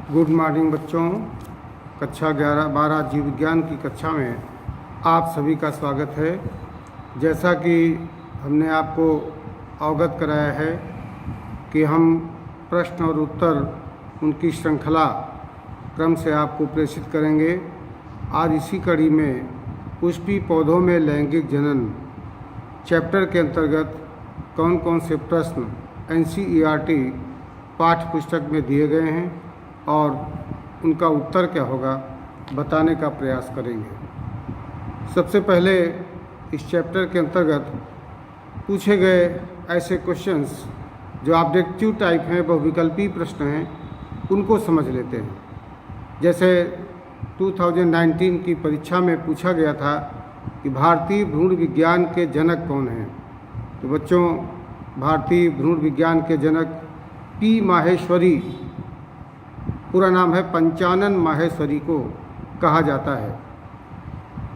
Good morning बच्चों। कक्षा 11-12 जीव विज्ञान की कक्षा में आप सभी का स्वागत है। जैसा कि हमने आपको अवगत कराया है कि हम प्रश्न और उत्तर उनकी श्रृंखला क्रम से आपको प्रेषित करेंगे। आज इसी कड़ी में पुष्पी पौधों में लैंगिक जनन चैप्टर के अंतर्गत कौन कौन से प्रश्न NCERT पाठ्य पुस्तक में दिए गए हैं और उनका उत्तर क्या होगा बताने का प्रयास करेंगे। सबसे पहले इस चैप्टर के अंतर्गत पूछे गए ऐसे क्वेश्चंस जो ऑब्जेक्टिव टाइप हैं, बहुविकल्पी प्रश्न हैं, उनको समझ लेते हैं। जैसे 2019 की परीक्षा में पूछा गया था कि भारतीय भ्रूण विज्ञान के जनक कौन हैं। तो बच्चों, भारतीय भ्रूण विज्ञान के जनक P माहेश्वरी, पूरा नाम है पंचानन माहेश्वरी, को कहा जाता है।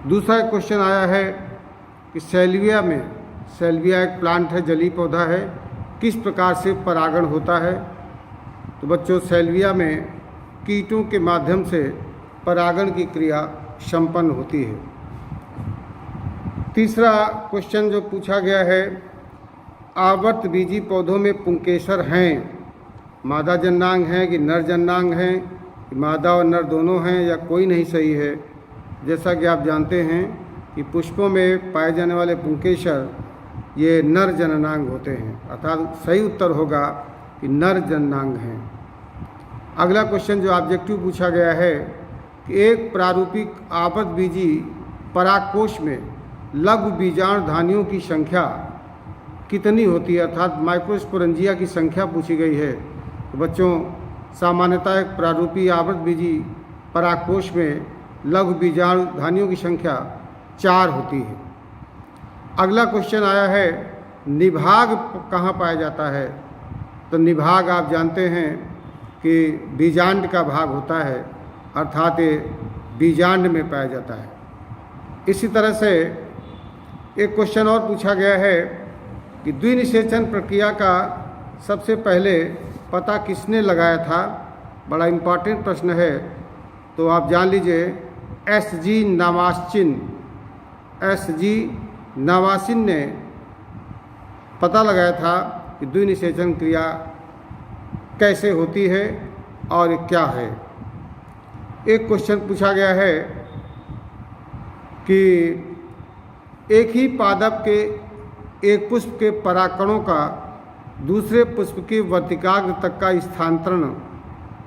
दूसरा क्वेश्चन आया है कि सेल्विया में, सेल्विया एक प्लांट है, जलीय पौधा है, किस प्रकार से परागण होता है। तो बच्चों, सेल्विया में कीटों के माध्यम से परागण की क्रिया संपन्न होती है। तीसरा क्वेश्चन जो पूछा गया है, आवर्तबीजी पौधों में पुंकेसर हैं, मादा जननांग हैं कि नर जननांग हैं, कि मादा और नर दोनों हैं या कोई नहीं सही है। जैसा कि आप जानते हैं कि पुष्पों में पाए जाने वाले पुंकेसर ये नर जननांग होते हैं, अर्थात सही उत्तर होगा कि नर जननांग हैं। अगला क्वेश्चन जो ऑब्जेक्टिव पूछा गया है कि एक प्रारूपिक आवर्तबीजी परागकोश में लघु बीजाणुधानियों की संख्या कितनी होती है, अर्थात माइक्रोस्पोरेंजिया की संख्या पूछी गई है। तो बच्चों, सामान्यतः एक प्रारूपी आवर्तबीजी परागकोश में लघु बीजाणुधानियों की संख्या 4 होती है। अगला क्वेश्चन आया है, निभाग कहाँ पाया जाता है। तो निभाग आप जानते हैं कि बीजांड का भाग होता है, अर्थात ये बीजांड में पाया जाता है। इसी तरह से एक क्वेश्चन और पूछा गया है कि द्विनिषेचन प्रक्रिया का सबसे पहले पता किसने लगाया था। बड़ा इम्पॉर्टेंट प्रश्न है, तो आप जान लीजिए। SG नावासिन ने पता लगाया था कि द्विनिषेचन क्रिया कैसे होती है और ये क्या है। एक क्वेश्चन पूछा गया है कि एक ही पादप के एक पुष्प के परागकणों का दूसरे पुष्प के वर्तिकाग्र तक का स्थानांतरण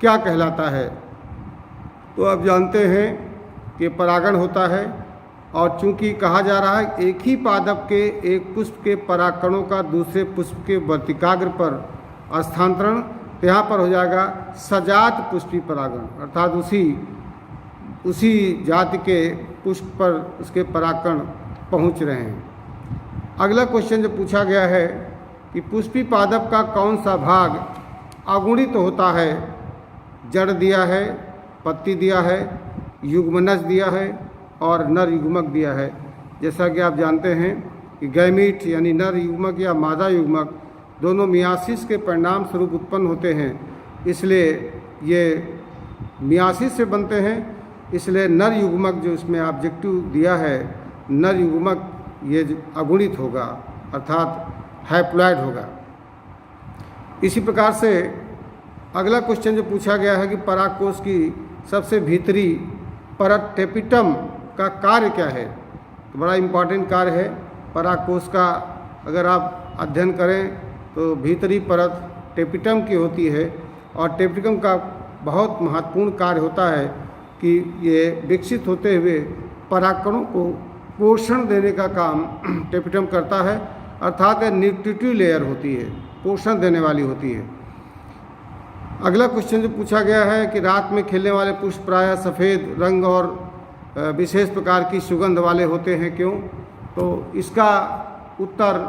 क्या कहलाता है। तो आप जानते हैं कि परागण होता है, और चूंकि कहा जा रहा है एक ही पादप के एक पुष्प के परागकणों का दूसरे पुष्प के वर्तिकाग्र पर स्थानांतरण, तो यहाँ पर हो जाएगा सजात पुष्पी परागण, अर्थात उसी जाति के पुष्प पर उसके परागकण पहुँच रहे हैं। अगला क्वेश्चन जो पूछा गया है कि पुष्पी पादप का कौन सा भाग अगुणित होता है। जड़ दिया है, पत्ती दिया है, युग्मनज दिया है और नर युग्मक दिया है। जैसा कि आप जानते हैं कि गैमीट यानी नर युग्मक या मादा युग्मक दोनों मियासिस के परिणाम स्वरूप उत्पन्न होते हैं, इसलिए ये मियासिस से बनते हैं। इसलिए नर युग्मक जो इसमें ऑब्जेक्टिव दिया है, नर युग्मक ये अगुणित होगा, अर्थात हैप्लॉइड होगा। इसी प्रकार से अगला क्वेश्चन जो पूछा गया है कि परागकोश की सबसे भीतरी परत टेपिटम का कार्य क्या है। तो बड़ा इम्पॉर्टेंट कार्य है परागकोश का। अगर आप अध्ययन करें तो भीतरी परत टेपिटम की होती है, और टेपिटम का बहुत महत्वपूर्ण कार्य होता है कि ये विकसित होते हुए परागकणों को पोषण देने का काम टेपिटम करता है, अर्थात न्यूट्रिटिव लेयर होती है, पोषण देने वाली होती है। अगला क्वेश्चन जो पूछा गया है कि रात में खिलने वाले पुष्प प्रायः सफ़ेद रंग और विशेष प्रकार की सुगंध वाले होते हैं, क्यों। तो इसका उत्तर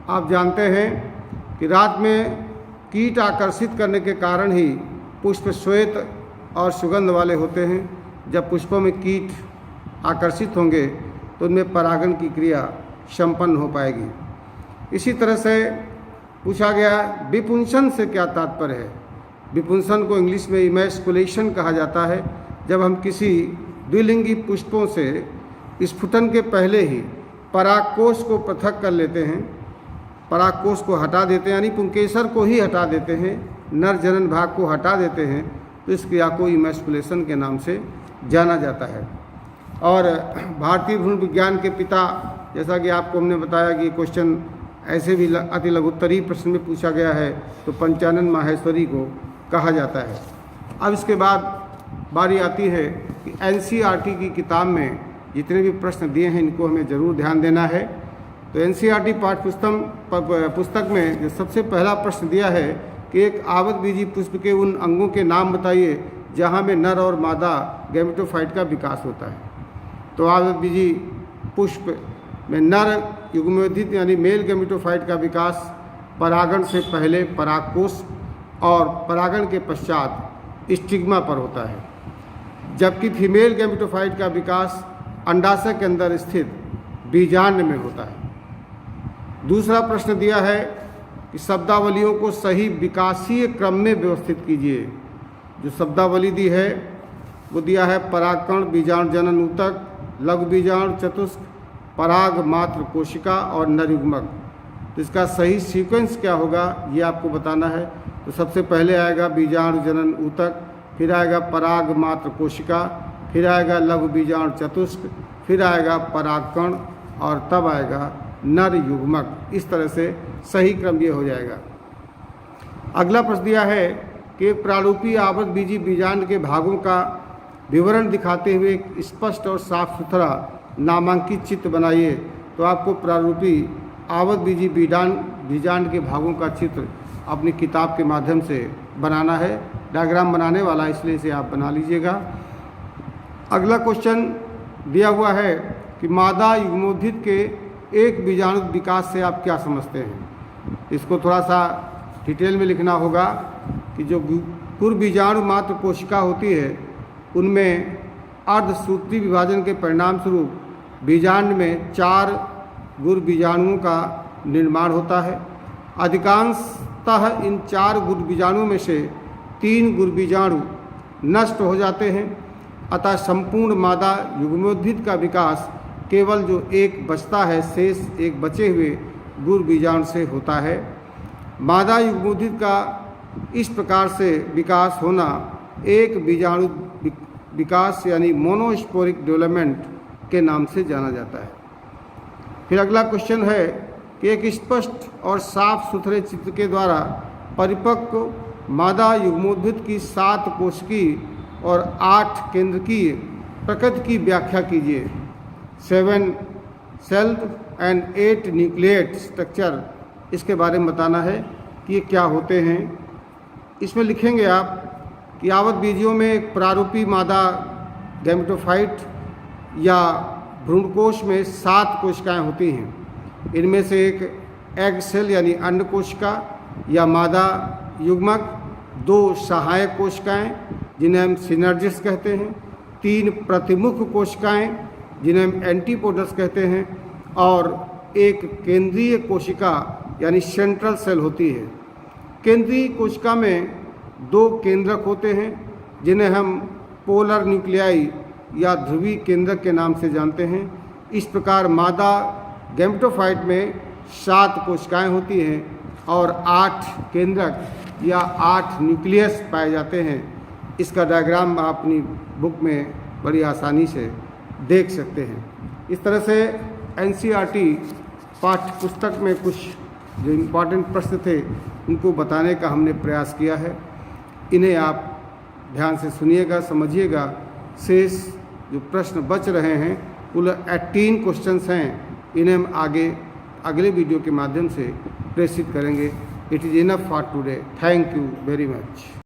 आप जानते हैं कि रात में कीट आकर्षित करने के कारण ही पुष्प श्वेत और सुगंध वाले होते हैं। जब पुष्पों में कीट आकर्षित होंगे तो उनमें परागण की क्रिया संपन्न हो पाएगी। इसी तरह से पूछा गया विपुंसन से क्या तात्पर्य है। विपुंसन को इंग्लिश में इमैस्कुलेशन कहा जाता है। जब हम किसी द्विलिंगी पुष्पों से स्फुटन के पहले ही परागकोश को पृथक कर लेते हैं, परागकोश को हटा देते हैं, यानी पुंकेसर को ही हटा देते हैं, नर जनन भाग को हटा देते हैं, तो इस क्रिया को इमैस्कुलेशन के नाम से जाना जाता है। और भारतीय भ्रूण विज्ञान के पिता, जैसा कि आपको हमने बताया कि क्वेश्चन ऐसे भी अति लघुत्तरीय प्रश्न में पूछा गया है, तो पंचानन माहेश्वरी को कहा जाता है। अब इसके बाद बारी आती है कि एनसीईआरटी की किताब में जितने भी प्रश्न दिए हैं इनको हमें ज़रूर ध्यान देना है। तो एनसीईआरटी पुस्तक में जो सबसे पहला प्रश्न दिया है कि एक आवतबीजी पुष्प के उन अंगों के नाम बताइए जहाँ में नर और मादा गैमेटोफाइट का विकास होता है। तो आवतबीजी पुष्प में नर युग्मोद्भिद यानी मेल गैमेटोफाइट का विकास परागण से पहले परागकोश और परागण के पश्चात स्टिग्मा पर होता है, जबकि फीमेल गैमेटोफाइट का विकास अंडाशय के अंदर स्थित बीजांड में होता है। दूसरा प्रश्न दिया है कि शब्दावलियों को सही विकासीय क्रम में व्यवस्थित कीजिए। जो शब्दावली दी है वो दिया है परागकण, बीजाणु जनन ऊतक, लघु बीजाणु, चतुष्क, पराग मात्र कोशिका और नरयुग्मक। तो इसका सही सीक्वेंस क्या होगा ये आपको बताना है। तो सबसे पहले आएगा बीजाणु जनन ऊतक, फिर आएगा पराग मात्र कोशिका, फिर आएगा लघु बीजाणु चतुष्क, फिर आएगा परागकण और तब आएगा नर युग्मक। इस तरह से सही क्रम ये हो जाएगा। अगला प्रश्न दिया है कि एक प्रारूपी आवतबीजी बीजांड के भागों का विवरण दिखाते हुए एक स्पष्ट और साफ सुथरा नामांकित चित्र बनाइए। तो आपको प्रारूपी आवतबीजी बीजांड के भागों का चित्र अपनी किताब के माध्यम से बनाना है। डायग्राम बनाने वाला इसलिए इसे आप बना लीजिएगा। अगला क्वेश्चन दिया हुआ है कि मादा युग्मोद्भिद के एक बीजाणु विकास से आप क्या समझते हैं। इसको थोड़ा सा डिटेल में लिखना होगा कि जो पूर्व बीजाणु मात्र कोशिका होती है उनमें अर्धसूत्री विभाजन के परिणाम स्वरूप बीजांड में 4 गुर बीजाणुओं का निर्माण होता है। अधिकांशतः इन 4 गुर बीजाणुओं में से 3 गुर बीजाणु नष्ट हो जाते हैं, अतः संपूर्ण मादा युग्मोद्भिद का विकास केवल जो एक बचता है शेष एक बचे हुए गुर बीजाणु से होता है। मादा युग्मोद्भिद का इस प्रकार से विकास होना एक बीजाणु विकास यानी मोनोस्पोरिक डेवलपमेंट के नाम से जाना जाता है। फिर अगला क्वेश्चन है कि एक स्पष्ट और साफ सुथरे चित्र के द्वारा परिपक्व मादा युग्मोद्भिद की 7 कोशिकीय और 8 केंद्रकीय प्रकृति की व्याख्या कीजिए। 7 सेल्ड एंड 8 न्यूक्लिएट स्ट्रक्चर, इसके बारे में बताना है कि ये क्या होते हैं। इसमें लिखेंगे आप कि आवतबीजियों में एक प्रारूपी मादा गैमेटोफाइट या भ्रूणकोश में 7 कोशिकाएं होती हैं। इनमें से एक एग सेल यानी अंड कोशिका या मादा युग्मक, 2 सहायक कोशिकाएं जिन्हें हम सिनर्जिस कहते हैं, 3 प्रतिमुख कोशिकाएं जिन्हें हम एंटीपोडस कहते हैं और एक केंद्रीय कोशिका यानी सेंट्रल सेल होती है। केंद्रीय कोशिका में 2 केंद्रक होते हैं जिन्हें हम पोलर न्यूक्लियाई या ध्रुवीय केंद्रक के नाम से जानते हैं। इस प्रकार मादा गैमेटोफाइट में 7 कोशिकाएं होती हैं और 8 केंद्रक या 8 न्यूक्लियस पाए जाते हैं। इसका डायग्राम आप अपनी बुक में बड़ी आसानी से देख सकते हैं। इस तरह से एनसीईआरटी पाठ्य पुस्तक में कुछ जो इम्पॉर्टेंट प्रश्न थे उनको बताने का हमने प्रयास किया है। इन्हें आप ध्यान से सुनिएगा, समझिएगा। शेष जो प्रश्न बच रहे हैं कुल 18 क्वेश्चंस हैं, इन्हें हम अगले वीडियो के माध्यम से प्रेषित करेंगे। It is enough for today. Thank you very much.